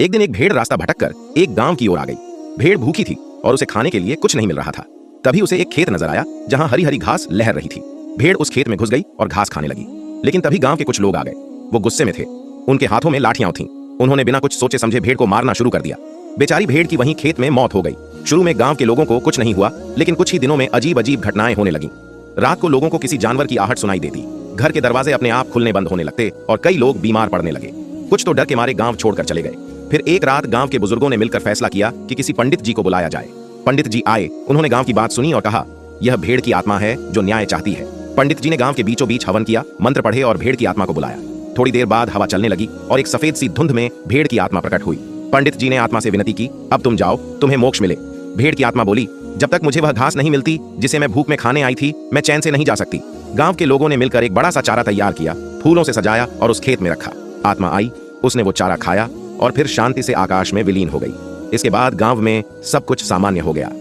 एक दिन एक भेड़ रास्ता भटककर एक गांव की ओर आ गई। भेड़ भूखी थी और उसे खाने के लिए कुछ नहीं मिल रहा था। तभी उसे एक खेत नजर आया जहां हरी हरी घास लहर रही थी। भेड़ उस खेत में घुस गई और घास खाने लगी। लेकिन तभी गांव के कुछ लोग आ गए। वो गुस्से में थे। उनके हाथों में लाठियां थीं। उन्होंने बिना कुछ सोचे समझे भेड़ को मारना शुरू कर दिया। बेचारी भेड़ की वहीं खेत में मौत हो गई। शुरू में गांव के लोगों को कुछ नहीं हुआ, लेकिन कुछ ही दिनों में अजीब अजीब घटनाएं होने लगीं। रात को लोगों को किसी जानवर की आहट सुनाई देती। घर के दरवाजे अपने आप खुलने बंद होने लगते और कई लोग बीमार पड़ने लगे। कुछ तो डर के मारे गांव छोड़कर चले गए। फिर एक रात गांव के बुजुर्गों ने मिलकर फैसला किया कि किसी पंडित जी को बुलाया जाए। पंडित जी आए। उन्होंने गांव की बात सुनी और कहा, यह भेड़ की आत्मा है जो न्याय चाहती है। पंडित जी ने गांव के बीचों बीच हवन किया, मंत्र पढ़े और भेड़ की आत्मा को बुलाया। थोड़ी देर बाद हवा चलने लगी और एक सफेद सी धुंध में भेड़ की आत्मा प्रकट हुई। पंडित जी ने आत्मा से विनती की, अब तुम जाओ, तुम्हें मोक्ष मिले। भेड़ की आत्मा बोली, जब तक मुझे वह घास नहीं मिलती जिसे मैं भूख में खाने आई थी, मैं चैन से नहीं जा सकती। गांव के लोगों ने मिलकर एक बड़ा सा चारा तैयार किया, फूलों से सजाया और उस खेत में रखा। आत्मा आई, उसने वो चारा खाया और फिर शांति से आकाश में विलीन हो गई। इसके बाद गांव में सब कुछ सामान्य हो गया।